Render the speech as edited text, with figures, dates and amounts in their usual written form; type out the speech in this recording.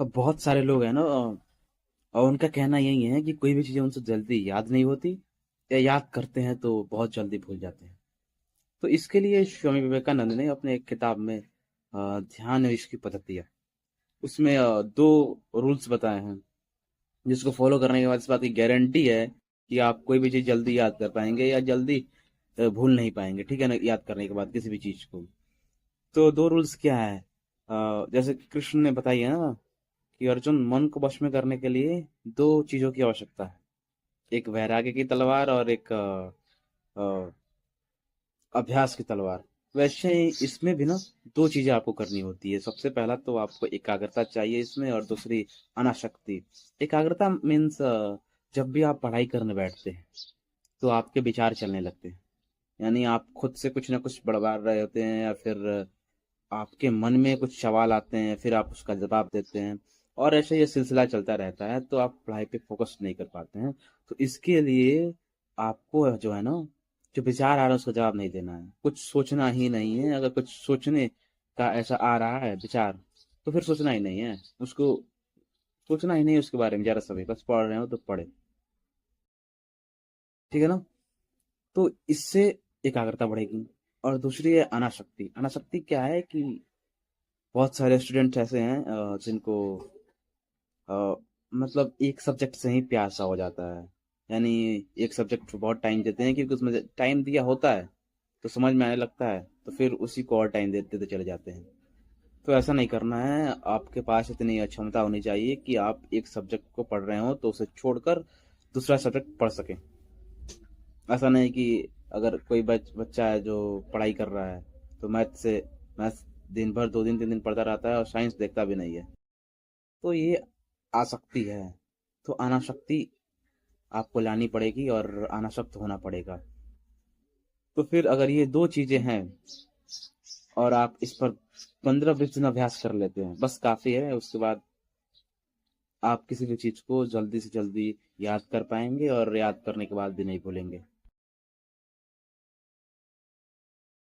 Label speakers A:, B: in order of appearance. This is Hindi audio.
A: तो बहुत सारे लोग हैं ना, और उनका कहना यही है कि कोई भी चीज़ें उनसे जल्दी याद नहीं होती, या याद करते हैं तो बहुत जल्दी भूल जाते हैं। तो इसके लिए स्वामी विवेकानंद ने अपने एक किताब में ध्यान और इसकी पद्धति, उसमें दो रूल्स बताए हैं, जिसको फॉलो करने के बाद इस बात की गारंटी है कि आप कोई भी चीज़ जल्दी याद कर पाएंगे या जल्दी भूल नहीं पाएंगे, ठीक है ना, याद करने के बाद किसी भी चीज़ को। तो दो रूल्स क्या है? जैसे कृष्ण ने बताई है ना कि अर्जुन, मन को वश में करने के लिए दो चीज़ों की आवश्यकता है, एक वैराग्य की तलवार और एक अ, अभ्यास की तलवार। वैसे ही इसमें भी ना दो चीजें आपको करनी होती है। सबसे पहला तो आपको एकाग्रता चाहिए इसमें, और दूसरी अनासक्ति। एकाग्रता मीन्स जब भी आप पढ़ाई करने बैठते हैं तो आपके विचार चलने लगते हैं, यानी आप खुद से कुछ ना कुछ बड़बड़ा रहे होते हैं, या फिर आपके मन में कुछ सवाल आते हैं, फिर आप उसका जवाब देते हैं, और ऐसे ये सिलसिला चलता रहता है, तो आप पढ़ाई पे फोकस नहीं कर पाते हैं। तो इसके लिए आपको जो है ना, जो विचार आ रहा है उसका जवाब नहीं देना है, कुछ सोचना ही नहीं है। अगर कुछ सोचने का ऐसा आ रहा है विचार, तो फिर सोचना ही नहीं है उसको, सोचना ही नहीं है उसके बारे में जरा सा भी, बस पढ़ रहे हो तो पढ़े, ठीक है ना। तो इससे एकाग्रता बढ़ेगी। और दूसरी है अनासक्ति। अनासक्ति क्या है कि बहुत सारे स्टूडेंट्स ऐसे हैं जिनको अ, मतलब एक सब्जेक्ट से ही प्यार सा हो जाता है, यानी एक सब्जेक्ट को बहुत टाइम देते हैं क्योंकि उसमें टाइम दिया होता है, तो समझ में आने लगता है, तो फिर उसी को और टाइम देते देते चले जाते हैं। तो ऐसा नहीं करना है, आपके पास इतनी क्षमता होनी चाहिए कि आप एक सब्जेक्ट को पढ़ रहे हो तो उसे छोड़कर दूसरा सब्जेक्ट पढ़ सकें। ऐसा नहीं कि अगर कोई बच्चा है जो पढ़ाई कर रहा है, तो मैथ्स दिन भर 2 दिन 3 दिन पढ़ता रहता है और साइंस देखता भी नहीं है, तो ये आसक्ति है। तो अनासक्ति आपको लानी पड़ेगी और अनासक्त होना पड़ेगा। तो फिर अगर ये दो चीजें हैं और आप इस पर 15-20 दिन अभ्यास कर लेते हैं, बस काफी है। उसके बाद आप किसी भी चीज को जल्दी से जल्दी याद कर पाएंगे, और याद करने के बाद भी नहीं भूलेंगे।